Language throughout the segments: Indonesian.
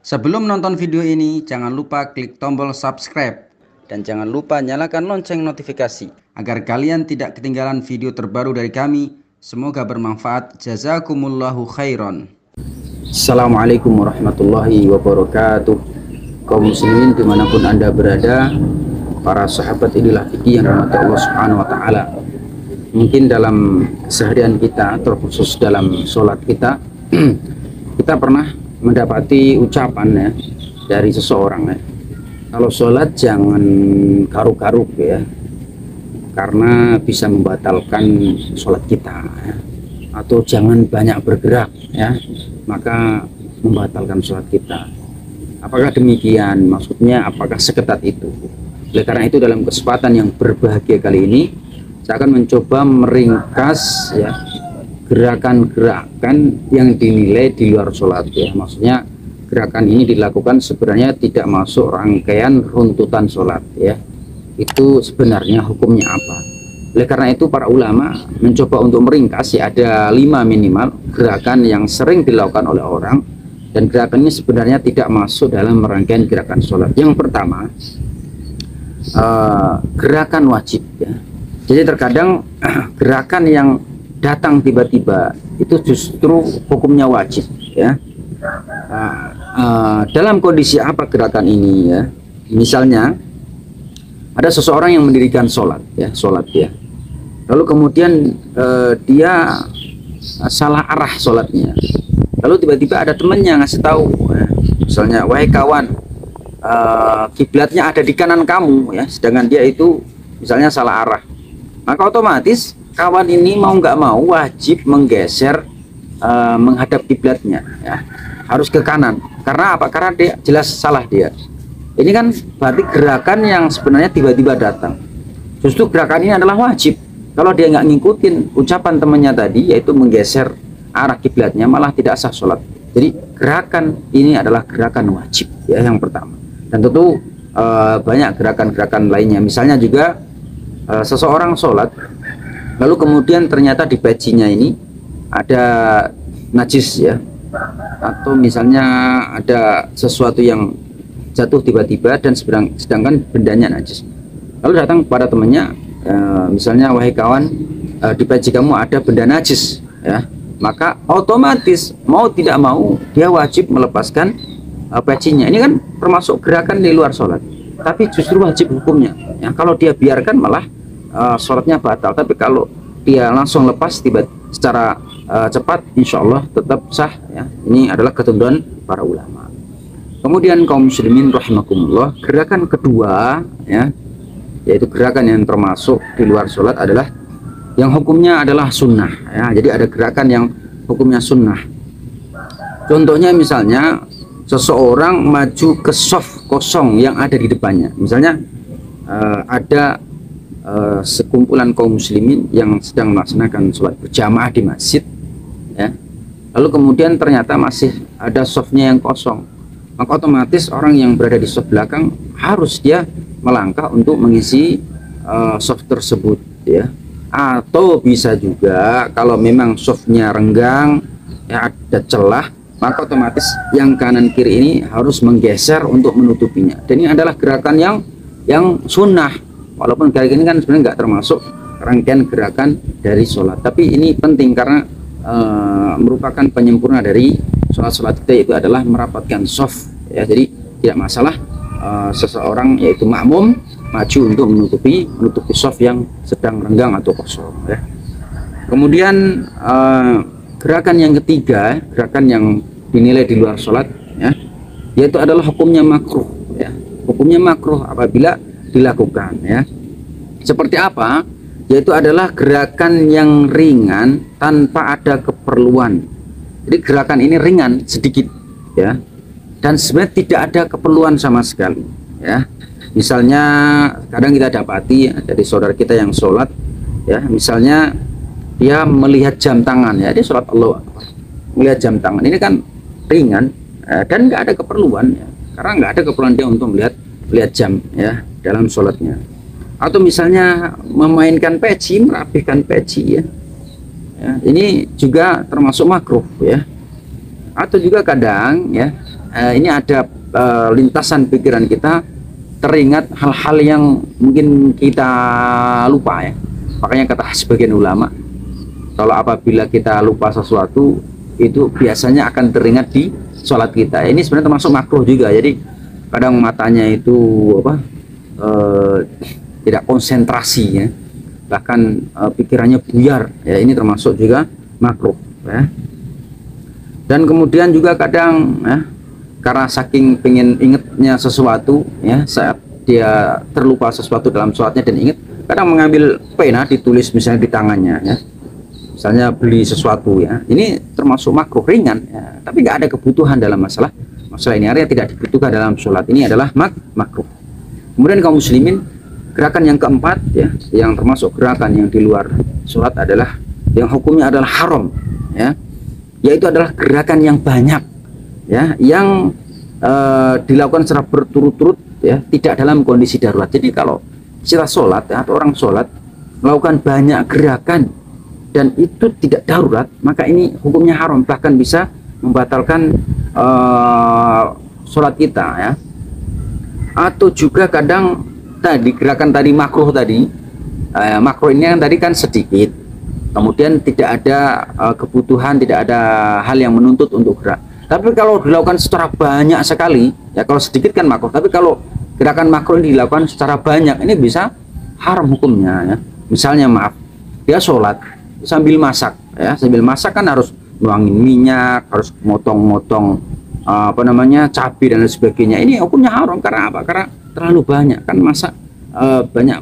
Sebelum nonton video ini, jangan lupa klik tombol subscribe dan jangan lupa nyalakan lonceng notifikasi agar kalian tidak ketinggalan video terbaru dari kami. Semoga bermanfaat. Jazakumullahu khairan. Assalamualaikum warahmatullahi wabarakatuh. Kaum muslimin dimanapun anda berada, para sahabat idul fikih yang rahmat Allah subhanahu wa ta'ala. Mungkin dalam keseharian kita, terkhusus dalam sholat kita, kita pernah mendapati ucapan ya dari seseorang ya, kalau sholat jangan garuk-garuk ya, karena bisa membatalkan sholat kita ya. Atau jangan banyak bergerak ya, maka membatalkan sholat kita. Apakah demikian? Maksudnya apakah seketat itu? Oleh karena itu dalam kesempatan yang berbahagia kali ini, saya akan mencoba meringkas ya gerakan-gerakan yang dinilai di luar sholat ya. Maksudnya gerakan ini dilakukan sebenarnya tidak masuk rangkaian runtutan sholat ya. Itu sebenarnya hukumnya apa? Oleh karena itu para ulama mencoba untuk meringkas ya, ada 5 minimal gerakan yang sering dilakukan oleh orang, dan gerakan ini sebenarnya tidak masuk dalam rangkaian gerakan sholat. Yang pertama, gerakan wajib ya. Jadi terkadang gerakan yang datang tiba-tiba itu justru hukumnya wajib ya. Dalam kondisi apa gerakan ini ya? Misalnya ada seseorang yang mendirikan sholat ya, lalu kemudian dia salah arah sholatnya, lalu tiba-tiba ada temannya ngasih tahu ya, misalnya, wahai kawan, kiblatnya ada di kanan kamu ya, sedangkan dia itu misalnya salah arah, maka otomatis kawan ini mau nggak mau wajib menggeser menghadap kiblatnya ya, harus ke kanan. Karena apa? Karena dia jelas salah dia. Ini kan berarti gerakan yang sebenarnya tiba-tiba datang. Justru gerakan ini adalah wajib. Kalau dia nggak ngikutin ucapan temannya tadi, yaitu menggeser arah kiblatnya, malah tidak sah sholat. Jadi gerakan ini adalah gerakan wajib ya, yang pertama. Dan tentu banyak gerakan-gerakan lainnya. Misalnya juga seseorang sholat, lalu kemudian ternyata di pecinya ini ada najis ya, atau misalnya ada sesuatu yang jatuh tiba-tiba dan sedangkan bendanya najis. Lalu datang kepada temannya, misalnya, wahai kawan, di peci kamu ada benda najis ya, maka otomatis mau tidak mau dia wajib melepaskan pecinya. Ini kan termasuk gerakan di luar sholat, tapi justru wajib hukumnya ya. Kalau dia biarkan malah sholatnya batal, tapi kalau dia langsung lepas secara cepat, insya Allah tetap sah ya. Ini adalah ketentuan para ulama. Kemudian kaum muslimin rahimakumullah, gerakan kedua ya, yaitu gerakan yang termasuk di luar sholat adalah yang hukumnya adalah sunnah ya. Jadi ada gerakan yang hukumnya sunnah. Contohnya misalnya seseorang maju ke shaf kosong yang ada di depannya. Misalnya ada sekumpulan kaum muslimin yang sedang melaksanakan sholat berjamaah di masjid ya, lalu kemudian ternyata masih ada shafnya yang kosong, maka otomatis orang yang berada di shaf belakang harus dia melangkah untuk mengisi shaf tersebut ya. Atau bisa juga kalau memang shafnya renggang ya, ada celah, maka otomatis yang kanan kiri ini harus menggeser untuk menutupinya. Dan ini adalah gerakan yang sunnah. Walaupun gerakan ini kan sebenarnya nggak termasuk rangkaian gerakan dari sholat, tapi ini penting karena merupakan penyempurna dari sholat-sholat kita, yaitu adalah merapatkan shaf ya. Jadi tidak masalah seseorang yaitu makmum maju untuk menutupi shaf yang sedang renggang atau kosong ya. Kemudian gerakan yang ketiga, gerakan yang dinilai di luar sholat ya, yaitu adalah hukumnya makruh ya. Hukumnya makruh apabila dilakukan ya. Seperti apa? Yaitu adalah gerakan yang ringan tanpa ada keperluan. Jadi gerakan ini ringan sedikit ya, dan sebenarnya tidak ada keperluan sama sekali ya. Misalnya kadang kita dapati ya, dari saudara kita yang sholat ya, misalnya dia melihat jam tangan ya, dia sholat Allah melihat jam tangan, ini kan ringan dan nggak ada keperluan ya, karena nggak ada keperluan dia untuk melihat jam ya dalam sholatnya. Atau misalnya memainkan peci, merapihkan peci ya, ini juga termasuk makruh ya. Atau juga kadang ya, ini ada lintasan pikiran kita teringat hal-hal yang mungkin kita lupa ya. Makanya kata sebagian ulama, kalau apabila kita lupa sesuatu itu biasanya akan teringat di sholat kita. Ini sebenarnya termasuk makruh juga. Jadi kadang matanya itu tidak konsentrasi ya, bahkan pikirannya buyar ya, ini termasuk juga makruh ya. Dan kemudian juga kadang ya, karena saking pengen ingetnya sesuatu ya, saat dia terlupa sesuatu dalam sholatnya dan ingat, kadang mengambil pena ditulis misalnya di tangannya ya, misalnya beli sesuatu ya, ini termasuk makruh ringan ya, tapi nggak ada kebutuhan dalam masalah ini, artinya tidak dibutuhkan dalam sholat, ini adalah makruh. Kemudian kaum muslimin, gerakan yang keempat ya, yang termasuk gerakan yang di luar sholat adalah yang hukumnya adalah haram ya, yaitu adalah gerakan yang banyak ya, yang dilakukan secara berturut-turut ya, tidak dalam kondisi darurat. Jadi kalau kita sholat ya, atau orang sholat melakukan banyak gerakan dan itu tidak darurat, maka ini hukumnya haram, bahkan bisa membatalkan sholat kita ya. Atau juga kadang tadi gerakan tadi makruh tadi, makruh ini kan tadi kan sedikit, kemudian tidak ada kebutuhan, tidak ada hal yang menuntut untuk gerak. Tapi kalau dilakukan secara banyak sekali ya, kalau sedikit kan makruh, tapi kalau gerakan makruh ini dilakukan secara banyak, ini bisa haram hukumnya ya. Misalnya maaf, dia sholat sambil masak ya, sambil masak kan harus nuangin minyak, harus motong-motong cabai dan lain sebagainya. Ini hukumnya haram karena apa? Karena terlalu banyak kan, masak banyak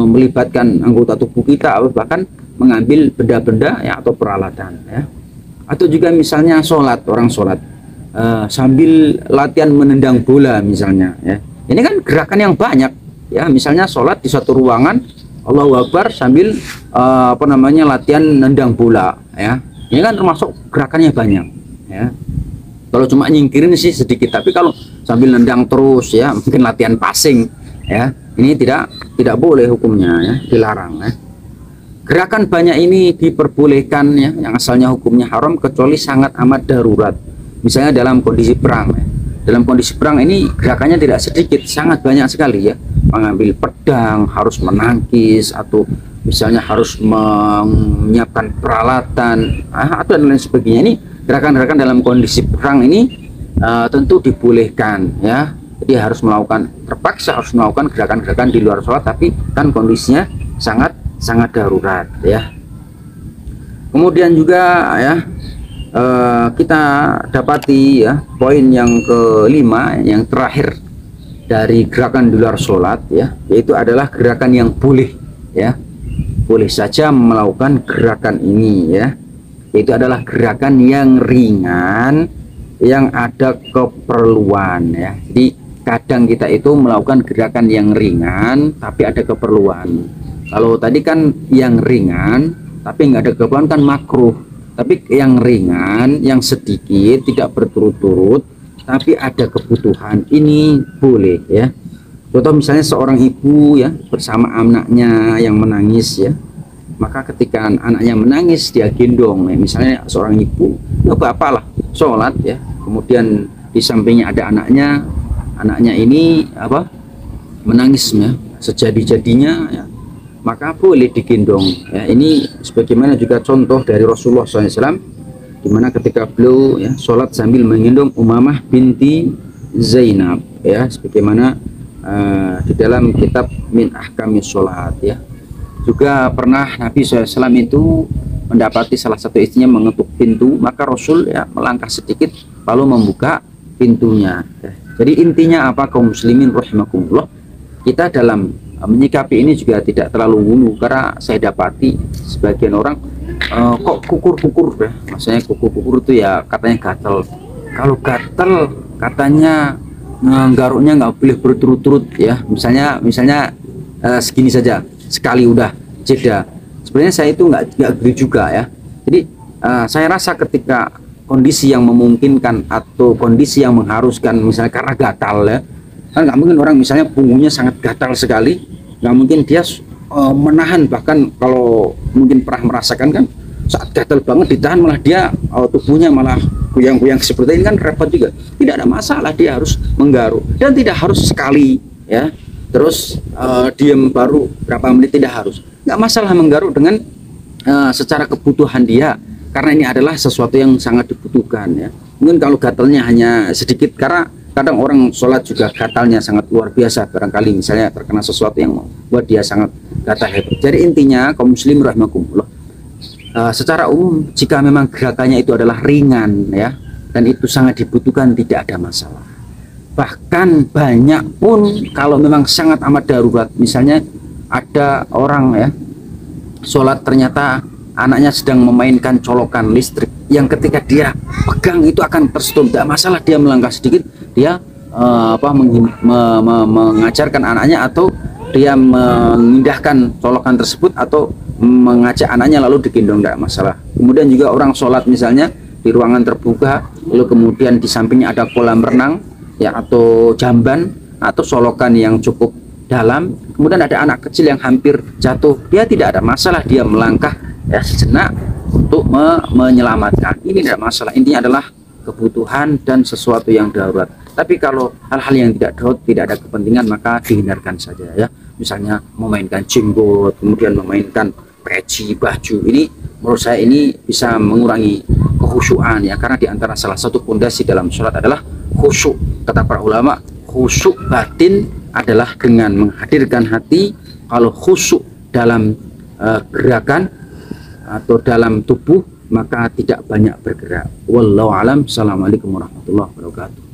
melibatkan anggota tubuh kita, bahkan mengambil benda-benda ya, atau peralatan ya. Atau juga misalnya orang sholat sambil latihan menendang bola misalnya ya, ini kan gerakan yang banyak ya. Misalnya sholat di suatu ruangan, Allahu Akbar sambil latihan nendang bola ya, ini kan termasuk gerakannya banyak ya. Kalau cuma nyingkirin sih sedikit, tapi kalau sambil nendang terus ya, mungkin latihan passing ya, ini tidak boleh hukumnya ya, dilarang ya. Gerakan banyak ini diperbolehkan ya, yang asalnya hukumnya haram kecuali sangat amat darurat. Misalnya dalam kondisi perang ya. Dalam kondisi perang ini gerakannya tidak sedikit, sangat banyak sekali ya. Mengambil pedang, harus menangkis, atau misalnya harus menyiapkan peralatan atau dan lain sebagainya. Ini gerakan-gerakan dalam kondisi perang ini tentu dibolehkan ya. Jadi harus terpaksa harus melakukan gerakan-gerakan di luar sholat, tapi kan kondisinya sangat darurat ya. Kemudian juga ya, kita dapati ya, poin yang kelima, yang terakhir dari gerakan di luar sholat ya, yaitu adalah gerakan yang boleh ya, boleh saja melakukan gerakan ini ya, yaitu adalah gerakan yang ringan yang ada keperluan ya. Jadi kadang kita itu melakukan gerakan yang ringan tapi ada keperluan. Kalau tadi kan yang ringan tapi nggak ada keperluan kan makruh, tapi yang ringan yang sedikit tidak berturut-turut tapi ada kebutuhan, ini boleh ya. Contoh misalnya seorang ibu ya bersama anaknya yang menangis ya, maka ketika anaknya menangis dia gendong ya. Misalnya seorang ibu, ya bapak lah sholat ya, kemudian di sampingnya ada anaknya ini menangis ya, sejadi-jadinya ya, maka boleh digendong ya. Ini sebagaimana juga contoh dari Rasulullah SAW, dimana ketika beliau ya sholat sambil menggendong Umamah binti Zainab ya, sebagaimana di dalam kitab Min Ahkamis Sholat ya. Juga pernah Nabi SAW itu mendapati salah satu istrinya mengetuk pintu, maka Rasul ya melangkah sedikit lalu membuka pintunya ya. Jadi intinya apa, kaum muslimin rahimakumullah, kita dalam menyikapi ini juga tidak terlalu wulu, karena saya dapati sebagian orang kok kukur-kukur ya, maksudnya kukur-kukur itu ya katanya gatel. Kalau gatel katanya nggaruknya nggak boleh berturut-turut ya, misalnya segini saja, sekali udah jeda. Sebenarnya saya itu nggak agree juga ya. Jadi saya rasa ketika kondisi yang memungkinkan atau kondisi yang mengharuskan, misalnya karena gatal ya, kan nggak mungkin orang misalnya punggungnya sangat gatal sekali, nggak mungkin dia menahan. Bahkan kalau mungkin pernah merasakan kan, saat gatal banget ditahan malah dia tubuhnya malah goyang-goyang seperti ini kan repot juga. Tidak ada masalah dia harus menggaruk, dan tidak harus sekali ya terus diam baru berapa menit, tidak harus. Nggak masalah menggaruk dengan secara kebutuhan dia, karena ini adalah sesuatu yang sangat dibutuhkan ya. Mungkin kalau gatalnya hanya sedikit, karena kadang orang sholat juga gatalnya sangat luar biasa, barangkali misalnya terkena sesuatu yang membuat dia sangat gatal hebat. Jadi intinya kaum muslim rahimakumullah, secara umum jika memang gerakannya itu adalah ringan ya, dan itu sangat dibutuhkan, tidak ada masalah. Bahkan banyak pun kalau memang sangat amat darurat, misalnya ada orang ya sholat ternyata anaknya sedang memainkan colokan listrik yang ketika dia pegang itu akan tersetrum, tidak masalah dia melangkah sedikit, dia mengajarkan anaknya, atau dia memindahkan colokan tersebut, atau mengajak anaknya lalu digendong, tidak masalah. Kemudian juga orang sholat misalnya di ruangan terbuka, lalu kemudian di sampingnya ada kolam renang ya, atau jamban, atau solokan yang cukup dalam, kemudian ada anak kecil yang hampir jatuh, dia tidak ada masalah dia melangkah ya sejenak untuk menyelamatkan. Ini tidak masalah, intinya adalah kebutuhan dan sesuatu yang darurat. Tapi kalau hal-hal yang tidak darurat, tidak ada kepentingan, maka dihindarkan saja ya. Misalnya memainkan jenggot, kemudian memainkan peci, baju, ini menurut saya ini bisa mengurangi kekhusyuan ya, karena diantara salah satu pondasi dalam sholat adalah khusyuk. Kata para ulama, khusyuk batin adalah dengan menghadirkan hati. Kalau khusyuk dalam gerakan atau dalam tubuh, maka tidak banyak bergerak. Wallahu alam. Assalamualaikum warahmatullahi wabarakatuh.